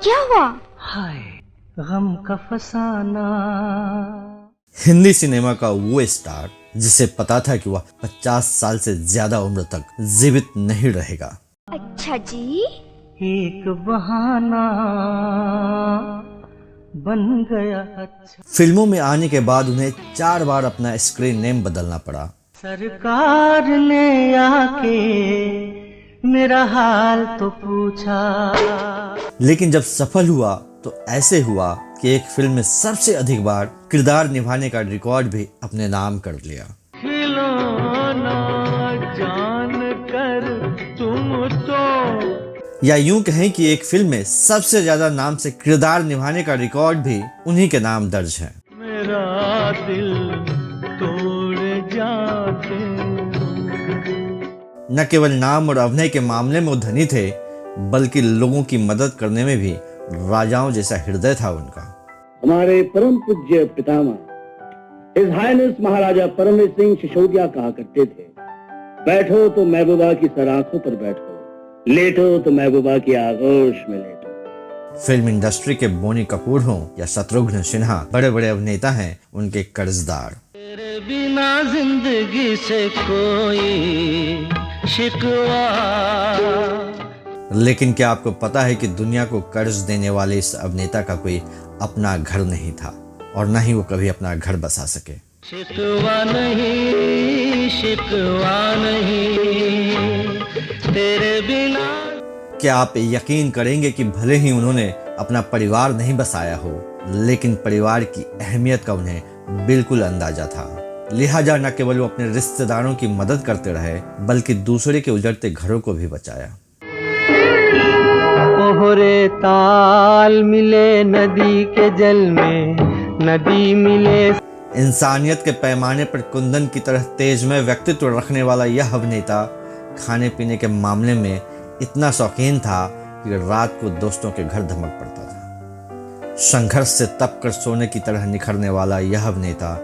क्या हुआ? हाय गम का फसाना। हिंदी सिनेमा का वो स्टार जिसे पता था कि वह 50 साल से ज्यादा उम्र तक जीवित नहीं रहेगा। अच्छा जी। एक बहाना बन गया। अच्छा फिल्मों में आने के बाद उन्हें 4 बार अपना स्क्रीन नेम बदलना पड़ा। सरकार ने आके मेरा हाल तो पूछा। लेकिन जब सफल हुआ तो ऐसे हुआ कि एक फिल्म में सबसे अधिक बार किरदार निभाने का रिकॉर्ड भी अपने नाम कर लिया। खिलौना जान कर तुम तो। या यूं कहें कि एक फिल्म में सबसे ज्यादा नाम से किरदार निभाने का रिकॉर्ड भी उन्हीं के नाम दर्ज है। मेरा दिल तोड़ जाते। न केवल नाम और अभिनय के मामले में वो धनी थे, बल्कि लोगों की मदद करने में भी राजाओं जैसा हृदय था उनका। हमारे परम पूज्य पितामह हिज हाइनेस महाराजा परमवीर सिंह सिसोदिया कहा करते थे, बैठो तो महबूबा की सराखों पर बैठो, लेटो तो महबूबा की आगोश में लेटो। फिल्म इंडस्ट्री के बोनी कपूर हों या शत्रुघ्न सिन्हा, बड़े बड़े अभिनेता हैं उनके कर्जदार। तेरे बिना जिंदगी से कोई शिकवा। लेकिन क्या आपको पता है कि दुनिया को कर्ज देने वाले इस अभिनेता का कोई अपना घर नहीं था और न ही वो कभी अपना घर बसा सके। शिकवा नहीं, शिकवा नहीं तेरे बिना। क्या आप यकीन करेंगे कि भले ही उन्होंने अपना परिवार नहीं बसाया हो, लेकिन परिवार की अहमियत का उन्हें बिल्कुल अंदाजा था। लिहाजा न केवल वो अपने रिश्तेदारों की मदद करते रहे, बल्कि दूसरे के उजड़ते घरों को भी बचाया। ओहरे ताल मिले नदी के जल में, नदी मिले। इंसानियत के पैमाने पर कुंदन की तरह तेजमय व्यक्तित्व रखने वाला यह अभिनेता खाने पीने के मामले में इतना शौकीन था कि रात को दोस्तों के घर धमक पड़ता था। संघर्ष से तप कर सोने की तरह निखरने वाला यह अभिनेता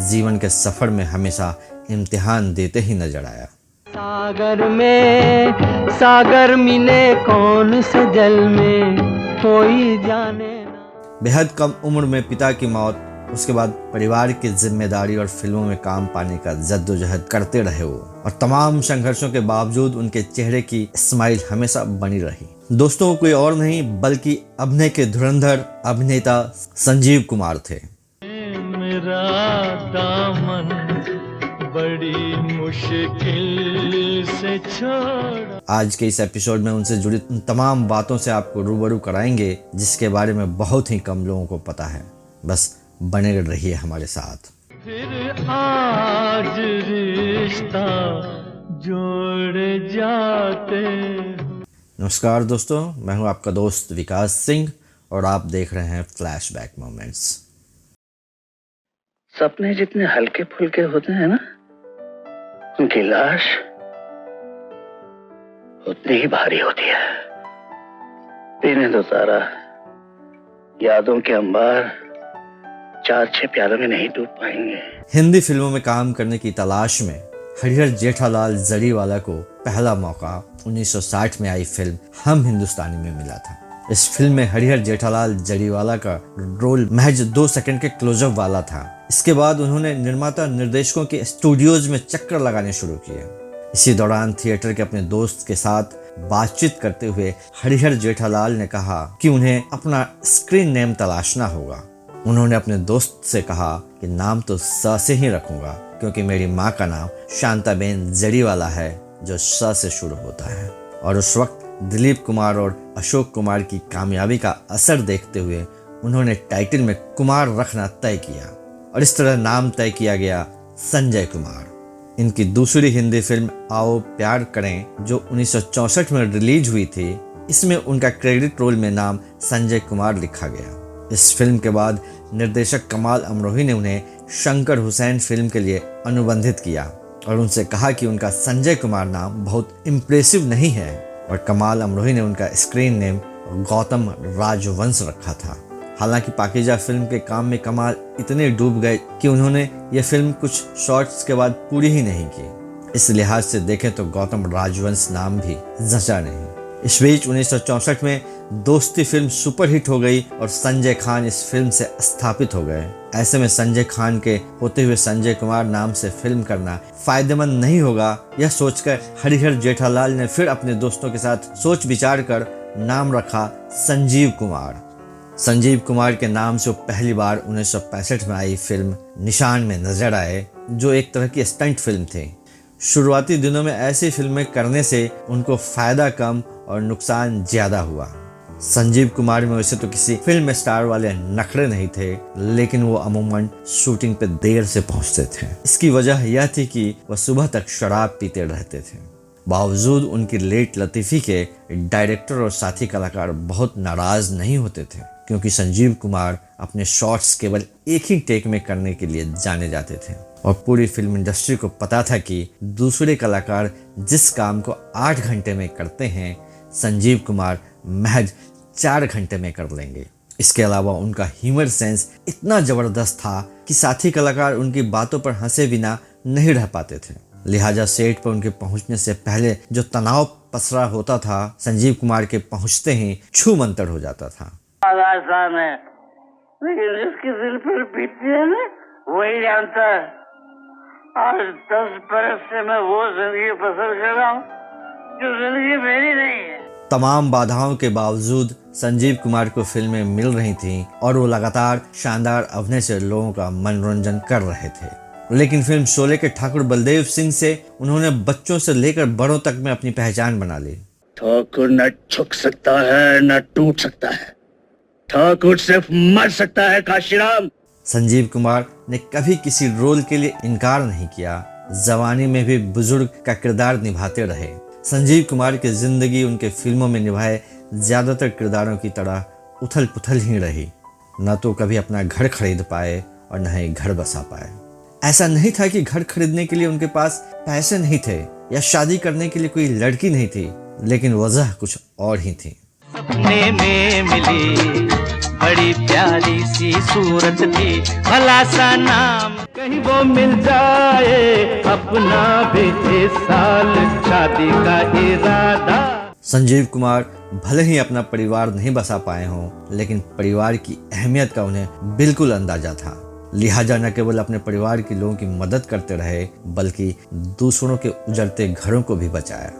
जीवन के सफर में हमेशा इम्तिहान देते ही नजर आया। सागर में सागर मिले कौन से जल में, कोई जाने ना। बेहद कम उम्र में पिता की मौत, उसके बाद परिवार की जिम्मेदारी और फिल्मों में काम पाने का जद्दोजहद करते रहे वो, और तमाम संघर्षों के बावजूद उनके चेहरे की स्माइल हमेशा बनी रही। दोस्तों, कोई और नहीं बल्कि अभिनय के धुरंधर अभिनेता संजीव कुमार थे। मेरा दामन बड़ी मुश्किल से छोड़। आज के इस एपिसोड में उनसे जुड़ी उन तमाम बातों से आपको रूबरू कराएंगे जिसके बारे में बहुत ही कम लोगों को पता है। बस बने रहिए हमारे साथ। फिर आज रिश्ता जोड़ जाते। नमस्कार दोस्तों, मैं हूं आपका दोस्त विकास सिंह और आप देख रहे हैं फ्लैशबैक मोमेंट्स। सपने जितने हल्के फुल्के होते हैं ना, उनकी लाश उतनी ही भारी होती है। पीने दो सारा, यादों के अंबार 4-6 प्यालों में नहीं डूब पाएंगे। हिंदी फिल्मों में काम करने की तलाश में हरिहर जेठालाल जरीवाला को पहला मौका 1960 में आई फिल्म हम हिंदुस्तानी में मिला था। इस फिल्म में हरिहर जेठालाल जरीवाला का रोल महज 2 सेकंड के क्लोजअप वाला था। इसके बाद उन्होंने निर्माता निर्देशकों के स्टूडियोज में चक्कर लगाने शुरू किए। इसी दौरान थिएटर के अपने दोस्त के साथ बातचीत करते हुए हरिहर जेठालाल ने कहा कि उन्हें अपना स्क्रीन नेम तलाशना होगा। उन्होंने अपने दोस्त से कहा कि नाम तो स से ही रखूंगा, क्योंकि मेरी माँ का नाम शांताबेन जरीवाला है जो स से शुरू होता है। और उस वक्त दिलीप कुमार और अशोक कुमार की कामयाबी का असर देखते हुए उन्होंने टाइटल में कुमार रखना तय किया और इस तरह नाम तय किया गया संजय कुमार। इनकी दूसरी हिंदी फिल्म आओ प्यार करें जो 1964 में रिलीज हुई थी, इसमें उनका क्रेडिट रोल में नाम संजय कुमार लिखा गया। इस फिल्म के बाद निर्देशक कमाल अमरोही ने उन्हें शंकर हुसैन फिल्म के लिए अनुबंधित किया और उनसे कहा कि उनका संजय कुमार नाम बहुत इम्प्रेसिव नहीं है, और कमाल अमरोही ने उनका स्क्रीन नेम गौतम राजवंश रखा था। हालांकि पाकीजा फिल्म के काम में कमाल इतने डूब गए कि उन्होंने यह फिल्म कुछ शॉट्स के बाद पूरी ही नहीं की। इस लिहाज से देखें तो गौतम राजवंश नाम भी जचा नहीं। इस बीच 1964 में दोस्ती फिल्म सुपरहिट हो गई और संजय खान इस फिल्म से स्थापित हो गए। ऐसे में संजय खान के होते हुए संजय कुमार नाम से फिल्म करना फायदेमंद नहीं होगा, यह सोचकर हरिहर जेठालाल ने फिर अपने दोस्तों के साथ सोच विचार कर नाम रखा संजीव कुमार। संजीव कुमार के नाम से वो पहली बार 1965 में आई फिल्म निशान में नजर आए, जो एक तरह की स्टंट फिल्म थी। शुरुआती दिनों में ऐसी फिल्में करने से उनको फायदा कम और नुकसान ज्यादा हुआ। संजीव कुमार में वैसे तो किसी फिल्म स्टार वाले नखरे नहीं थे, लेकिन वो अमूमन शूटिंग पे देर से पहुंचते थे। इसकी वजह यह थी कि वह सुबह तक शराब पीते रहते थे। बावजूद उनकी लेट लतीफी के डायरेक्टर और साथी कलाकार बहुत नाराज नहीं होते थे, क्योंकि संजीव कुमार अपने शॉट्स केवल एक ही टेक में करने के लिए जाने जाते थे और पूरी फिल्म इंडस्ट्री को पता था कि दूसरे कलाकार जिस काम को 8 घंटे में करते हैं, संजीव कुमार महज 4 घंटे में कर लेंगे। इसके अलावा उनका ह्यूमर सेंस इतना जबरदस्त था कि साथी कलाकार उनकी बातों पर हंसे बिना नहीं रह पाते थे। लिहाजा सेट पर उनके पहुंचने से पहले जो तनाव पसरा होता था, संजीव कुमार के पहुंचते ही छू मंतर हो जाता था। आसान है, लेकिन जिसके दिल पर बीतती है ना, वही जानता है। आज 10 बरस से मैं वो जिंदगी बसर कर रहा हूँ जो जिंदगी मेरी नहीं है। तमाम बाधाओं के बावजूद संजीव कुमार को फिल्में मिल रही थीं और वो लगातार शानदार अभिनय से लोगों का मनोरंजन कर रहे थे। लेकिन फिल्म शोले के ठाकुर बलदेव सिंह से उन्होंने बच्चों से लेकर बड़ों तक में अपनी पहचान बना ली। ठाकुर न झुक सकता है न टूट सकता है, ठाकुर सिर्फ मर सकता है काशीराम। संजीव कुमार ने कभी किसी रोल के लिए इनकार नहीं किया। जवानी में भी बुजुर्ग का किरदार निभाते रहे। संजीव कुमार की जिंदगी उनके फिल्मों में निभाए ज्यादातर किरदारों की तरह उथल पुथल ही रही। न तो कभी अपना घर खरीद पाए और न ही घर बसा पाए। ऐसा नहीं था कि घर खरीदने के लिए उनके पास पैसे नहीं थे या शादी करने के लिए कोई लड़की नहीं थी, लेकिन वजह कुछ और ही थी। सपने में मिली बड़ी प्यारी सी सूरत थी, भला सा नाम कहीं वो मिल जाए, अपना भी इस साल शादी का इरादा। संजीव कुमार भले ही अपना परिवार नहीं बसा पाए हों, लेकिन परिवार की अहमियत का उन्हें बिल्कुल अंदाजा था। लिहाजा न केवल अपने परिवार के लोगों की मदद करते रहे, बल्कि दूसरों के उजड़ते घरों को भी बचाया।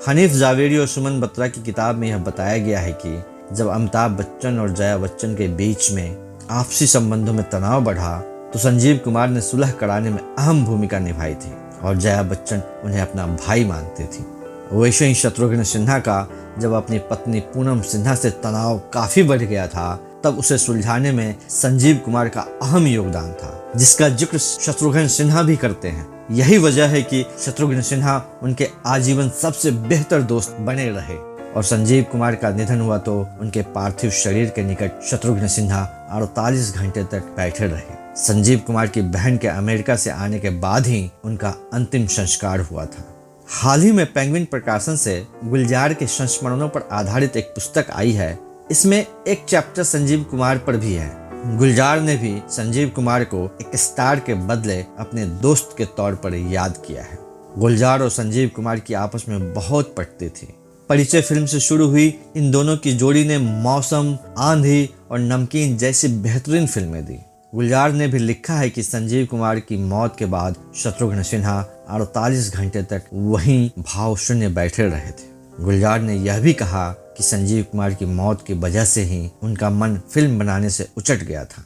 हनीफ जावेरी और सुमन बत्रा की किताब में यह बताया गया है कि जब अमिताभ बच्चन और जया बच्चन के बीच में आपसी संबंधों में तनाव बढ़ा, तो संजीव कुमार ने सुलह कराने में अहम भूमिका निभाई थी और जया बच्चन उन्हें अपना भाई मानती थी। वैसे ही शत्रुघ्न सिन्हा का जब अपनी पत्नी पूनम सिन्हा से तनाव काफी बढ़ गया था, तब उसे सुलझाने में संजीव कुमार का अहम योगदान था, जिसका जिक्र शत्रुघ्न सिन्हा भी करते हैं। यही वजह है कि शत्रुघ्न सिन्हा उनके आजीवन सबसे बेहतर दोस्त बने रहे और संजीव कुमार का निधन हुआ तो उनके पार्थिव शरीर के निकट शत्रुघ्न सिन्हा 48 घंटे तक बैठे रहे। संजीव कुमार की बहन के अमेरिका से आने के बाद ही उनका अंतिम संस्कार हुआ था। हाल ही में पेंगुइन प्रकाशन से गुलजार के संस्मरणों पर आधारित एक पुस्तक आई है। इसमें एक चैप्टर संजीव कुमार पर भी है। गुलजार ने भी संजीव कुमार को एक स्टार के बदले अपने दोस्त के तौर पर याद किया है। गुलजार और संजीव कुमार की आपस में बहुत पटती थी। परिचय फिल्म से शुरू हुई इन दोनों की जोड़ी ने मौसम, आंधी और नमकीन जैसी बेहतरीन फिल्में दी। गुलजार ने भी लिखा है कि संजीव कुमार की मौत के बाद शत्रुघ्न सिन्हा 48 घंटे तक वहीं भाव शून्य बैठे रहे थे। गुलजार ने यह भी कहा कि संजीव कुमार की मौत की वजह से ही उनका मन फिल्म बनाने से उचट गया था।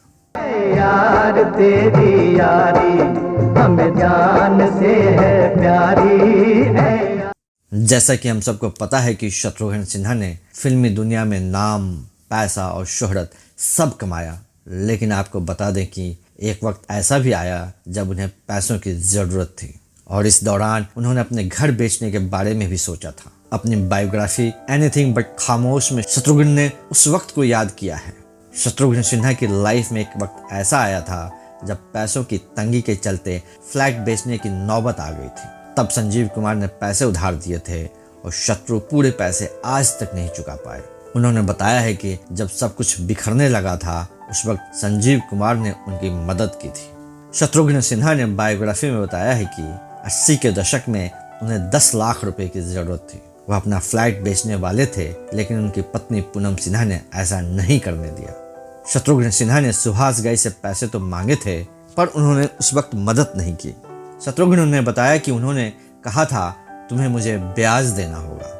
यार तेरी यारी हमें जान से है प्यारी है। जैसा कि हम सबको पता है कि शत्रुघ्न सिन्हा ने फिल्मी दुनिया में नाम, पैसा और शोहरत सब कमाया, लेकिन आपको बता दें कि एक वक्त ऐसा भी आया जब उन्हें पैसों की जरूरत थी और इस दौरान उन्होंने अपने घर बेचने के बारे में भी सोचा था। अपनी बायोग्राफी एनीथिंग बट खामोश में शत्रुघ्न ने उस वक्त को याद किया है। शत्रुघ्न सिन्हा की लाइफ में एक वक्त ऐसा आया था जब पैसों की तंगी के चलते फ्लैट बेचने की नौबत आ गई थी। तब संजीव कुमार ने पैसे उधार दिए थे और शत्रु पूरे पैसे आज तक नहीं चुका पाए। उन्होंने बताया है कि जब सब कुछ बिखरने लगा था, उस वक्त संजीव कुमार ने उनकी मदद की थी। शत्रुघ्न सिन्हा ने बायोग्राफी में बताया है कि 80 के दशक में उन्हें 10 लाख रुपए की जरूरत थी वह अपना फ्लैट बेचने वाले थे, लेकिन उनकी पत्नी पूनम सिन्हा ने ऐसा नहीं करने दिया। शत्रुघ्न सिन्हा ने सुहास घई से पैसे तो मांगे थे, पर उन्होंने उस वक्त मदद नहीं की। शत्रुघ्न ने बताया कि उन्होंने कहा था तुम्हें मुझे ब्याज देना होगा।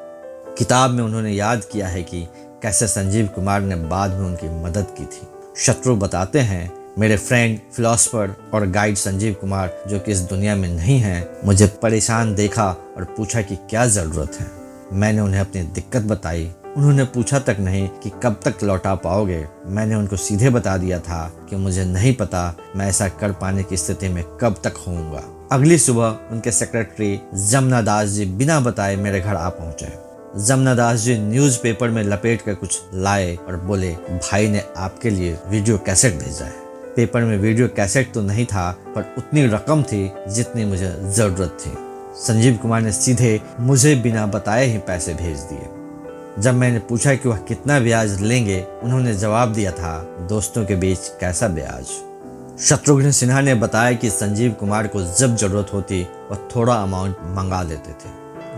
किताब में उन्होंने याद किया है कि कैसे संजीव कुमार ने बाद में उनकी मदद की थी। शत्रु बताते हैं, मेरे फ्रेंड, फिलोसफर और गाइड संजीव कुमार, जो कि इस दुनिया में नहीं हैं, मुझे परेशान देखा और पूछा कि क्या ज़रूरत है। मैंने उन्हें अपनी दिक्कत बताई। उन्होंने पूछा तक नहीं कि कब तक लौटा पाओगे। मैंने उनको सीधे बता दिया था कि मुझे नहीं पता मैं ऐसा कर पाने की स्थिति में कब तक होऊंगा। अगली सुबह उनके सेक्रेटरी जमुना दास जी बिना बताए मेरे घर आ पहुंचे। जमुना दास जी न्यूज़पेपर में लपेट कर कुछ लाए और बोले, भाई ने आपके लिए वीडियो कैसेट भेजा है। पेपर में वीडियो कैसेट तो नहीं था, पर उतनी रकम थी जितनी मुझे ज़रूरत थी। संजीव कुमार ने सीधे मुझे बिना बताए ही पैसे भेज दिए। जब मैंने पूछा कि वह कितना ब्याज लेंगे, उन्होंने जवाब दिया था, दोस्तों के बीच कैसा ब्याज। शत्रुघ्न सिन्हा ने बताया कि संजीव कुमार को जब जरूरत होती वह थोड़ा अमाउंट मंगा लेते थे,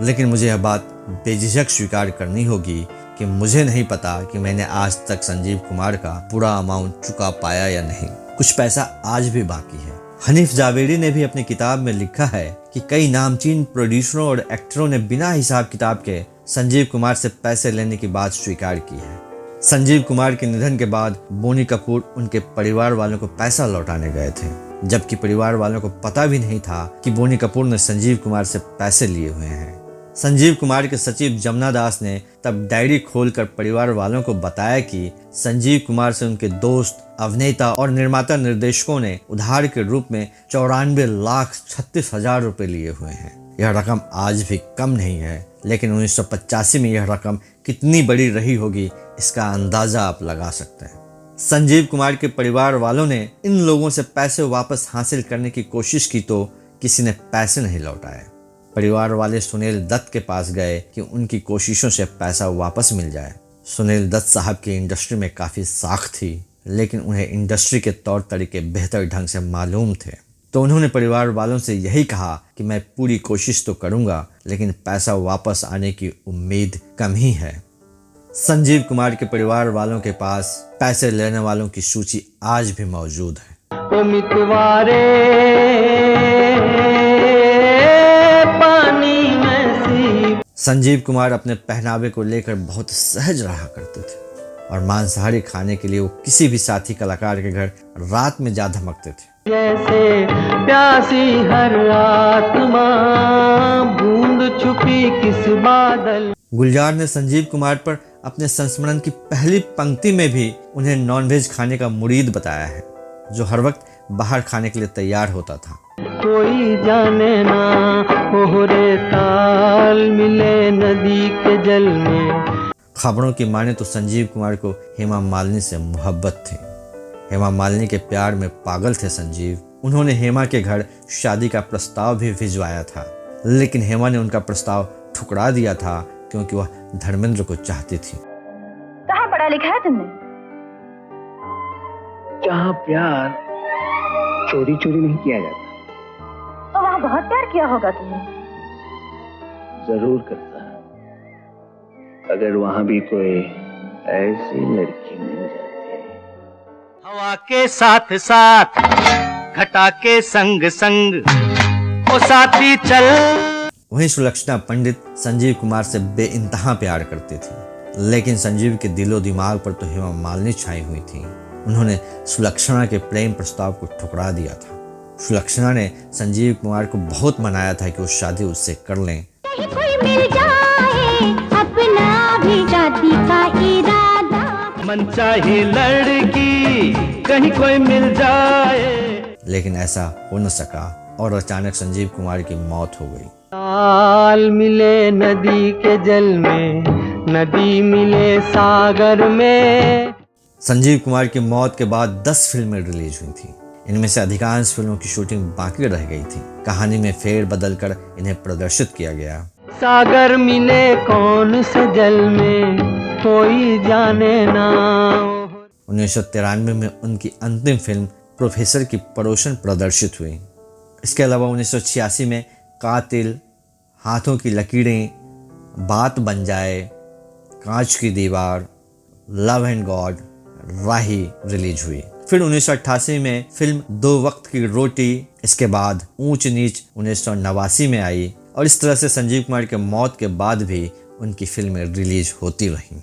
लेकिन मुझे यह बात बेझिझक स्वीकार करनी होगी कि मुझे नहीं पता कि मैंने आज तक संजीव कुमार का पूरा अमाउंट चुका पाया या नहीं। कुछ पैसा आज भी बाकी है। हनीफ जावेरी ने भी अपनी किताब में लिखा है कि कई नामचीन प्रोड्यूसरों और एक्टरों ने बिना हिसाब किताब के संजीव कुमार से पैसे लेने की बात स्वीकार की है। संजीव कुमार के निधन के बाद बोनी कपूर उनके परिवार वालों को पैसा लौटाने गए थे, जबकि परिवार वालों को पता भी नहीं था कि बोनी कपूर ने संजीव कुमार से पैसे लिए हुए हैं। संजीव कुमार के सचिव जमुना दास ने तब डायरी खोलकर परिवार वालों को बताया कि संजीव कुमार से उनके दोस्त, अभिनेता और निर्माता निर्देशकों ने उधार के रूप में 94,36,000 रुपए लिए हुए हैं। यह रकम आज भी कम नहीं है, लेकिन 1985 में यह रकम कितनी बड़ी रही होगी इसका अंदाजा आप लगा सकते हैं। संजीव कुमार के परिवार वालों ने इन लोगों से पैसे वापस हासिल करने की कोशिश की तो किसी ने पैसे नहीं लौटाए। परिवार वाले सुनील दत्त के पास गए कि उनकी कोशिशों से पैसा वापस मिल जाए। सुनील दत्त साहब की इंडस्ट्री में काफ़ी साख थी, लेकिन उन्हें इंडस्ट्री के तौर तरीके बेहतर ढंग से मालूम थे, तो उन्होंने परिवार वालों से यही कहा कि मैं पूरी कोशिश तो करूंगा, लेकिन पैसा वापस आने की उम्मीद कम ही है। संजीव कुमार के परिवार वालों के पास पैसे लेने वालों की सूची आज भी मौजूद है। संजीव कुमार अपने पहनावे को लेकर बहुत सहज रहा करते थे और मांसाहारी खाने के लिए वो किसी भी साथी कलाकार के घर रात में जा धमकते थे। जैसे प्यासी हर आत्मा, बूंद छुपी किस बादल। गुलजार ने संजीव कुमार पर अपने संस्मरण की पहली पंक्ति में भी उन्हें नॉनवेज खाने का मुरीद बताया है, जो हर वक्त बाहर खाने के लिए तैयार होता था। कोई जाने ना ओहरे ताल मिले नदी के जल में। खबरों की माने तो संजीव कुमार को हेमा मालिनी से मोहब्बत थी। हेमा मालिनी के प्यार में पागल थे संजीव। उन्होंने हेमा के घर शादी का प्रस्ताव भी भिजवाया था, लेकिन हेमा ने उनका प्रस्ताव ठुकरा दिया था क्योंकि वह धर्मेंद्र को चाहती थी। कहाँ पढ़ा लिखा है तुमने? जहाँ प्यार चोरी चोरी नहीं किया जाता। तो वहाँ बहुत प्यार किया होगा तुमने। जरूर करता है, अगर वहाँ भी कोई ऐसी लड़की मिल जाती है। हवा के साथ साथ, घटा के संग संग, ओ साथी चल। वहीं सुलक्षणा पंडित संजीव कुमार से बेइंतहा प्यार करती थी, लेकिन संजीव के दिलो दिमाग पर तो हेमा मालिनी छाई हुई थी। उन्होंने सुलक्षणा के प्रेम प्रस्ताव को ठुकरा दिया था। सुलक्षणा ने संजीव कुमार को बहुत मनाया था कि वो शादी उससे कर लें। कोई मिल जाए अपना भी शादी का इरादा। मन चाहे लड़की कहीं कोई मिल जाए, लेकिन ऐसा हो न सका और अचानक संजीव कुमार की मौत हो गई। ताल मिले नदी के जल में, नदी मिले सागर में। संजीव कुमार की मौत के बाद 10 फिल्में रिलीज हुई थी। इनमें से अधिकांश फिल्मों की शूटिंग बाकी रह गई थी। कहानी में फेर बदल कर इन्हें प्रदर्शित किया गया। सागर मिले कौन से जल में, कोई जाने ना। 1993 में उनकी अंतिम फिल्म प्रोफेसर की पड़ोसन प्रदर्शित हुई। इसके अलावा 1986 में कातिल, हाथों की लकीरें, बात बन जाए, कांच की दीवार, love and God, Rahi release हुई। फिर 1988 में फिल्म दो वक्त की रोटी, इसके बाद ऊंच नीच 1989 में आई और इस तरह से संजीव कुमार के मौत के बाद भी उनकी फिल्में रिलीज होती रहीं।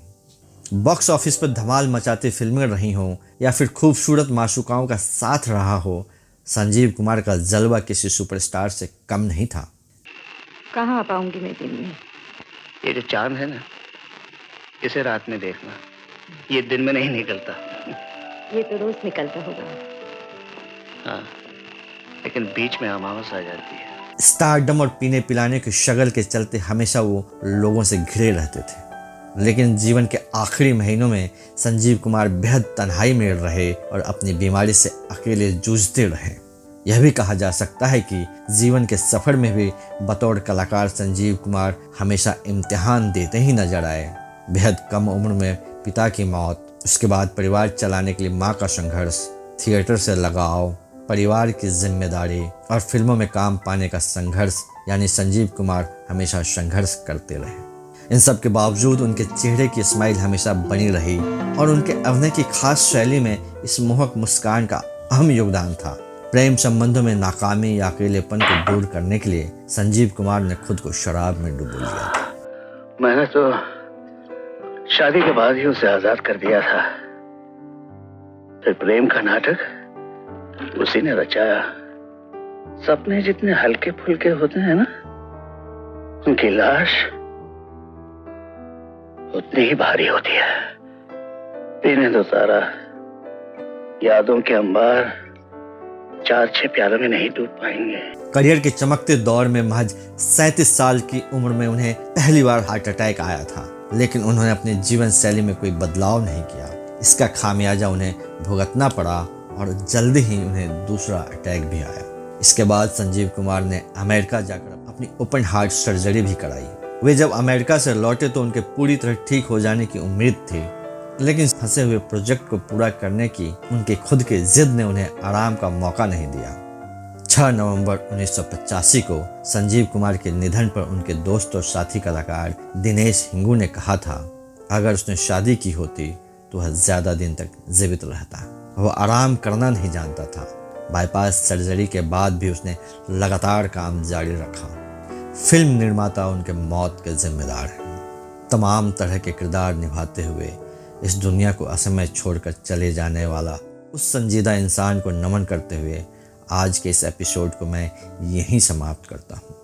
बॉक्स ऑफिस पर धमाल मचाती फिल्में रही हों या फिर खूबसूरत माशूकाओं का साथ रहा हो, संजीव कुमार का जलवा किसी सुपरस्टार से कम नहीं था। कहाँ आ पाऊंगी मैं दिन में? ये जो चांद है ना, इसे रात में देखना, ये दिन में नहीं निकलता। ये तो रोज निकलता होगा। हाँ, लेकिन बीच में अमावस आ जाती है। स्टारडम और पीने पिलाने की शगल के चलते हमेशा वो लोगों से घिरे रहते थे, लेकिन जीवन के आखिरी महीनों में संजीव कुमार बेहद तन्हाई में रहे और अपनी बीमारी से अकेले जूझते रहे। यह भी कहा जा सकता है कि जीवन के सफर में भी बतौर कलाकार संजीव कुमार हमेशा इम्तिहान देते ही नजर आए। बेहद कम उम्र में पिता की मौत, उसके बाद परिवार चलाने के लिए माँ का संघर्ष, थिएटर से लगाव, परिवार की जिम्मेदारी और फिल्मों में काम पाने का संघर्ष, यानी संजीव कुमार हमेशा संघर्ष करते रहे। इन सब के बावजूद उनके चेहरे की स्माइल हमेशा बनी रही और उनके अभिनय की खास शैली में इस मोहक मुस्कान का अहम योगदान था। प्रेम संबंधों में नाकामी या अकेलेपन को दूर करने के लिए संजीव कुमार ने खुद को शराब में डुबो लिया। मैंने तो शादी के बाद ही उसे आजाद कर दिया था। फिर प्रेम का नाटक उसी ने रचाया। सपने जितने हल्के फुल्के होते हैं ना, उनकी लाश उतनी ही भारी होती है। पीने दो तारा, यादों के अंबार 4-6 प्यालों में नहीं डूब पाएंगे। करियर के चमकते दौर में महज 37 साल की उम्र में उन्हें पहली बार हार्ट अटैक आया था, लेकिन उन्होंने अपनी जीवन शैली में कोई बदलाव नहीं किया। इसका खामियाजा उन्हें भुगतना पड़ा और जल्दी ही उन्हें दूसरा अटैक भी आया। इसके बाद संजीव कुमार ने अमेरिका जाकर अपनी ओपन हार्ट सर्जरी भी कराई। वे जब अमेरिका से लौटे तो उनके पूरी तरह ठीक हो जाने की उम्मीद थी, लेकिन फंसे हुए प्रोजेक्ट को पूरा करने की उनके खुद के जिद ने उन्हें आराम का मौका नहीं दिया। 6 नवंबर 1985 को संजीव कुमार के निधन पर उनके दोस्त और साथी कलाकार दिनेश हिंगू ने कहा था, अगर उसने शादी की होती तो वह ज्यादा दिन तक जीवित रहता। वह आराम करना नहीं जानता था। बाईपास सर्जरी के बाद भी उसने लगातार काम जारी रखा। फिल्म निर्माता उनके मौत के जिम्मेदार हैं। तमाम तरह के किरदार निभाते हुए इस दुनिया को असमय छोड़कर चले जाने वाला उस संजीदा इंसान को नमन करते हुए आज के इस एपिसोड को मैं यहीं समाप्त करता हूँ।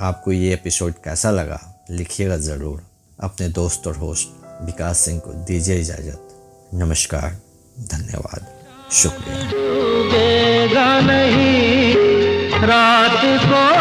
आपको ये एपिसोड कैसा लगा लिखिएगा ज़रूर। अपने दोस्त और होस्ट विकास सिंह को दीजिए इजाज़त। नमस्कार, धन्यवाद, शुक्रिया। नहीं रात को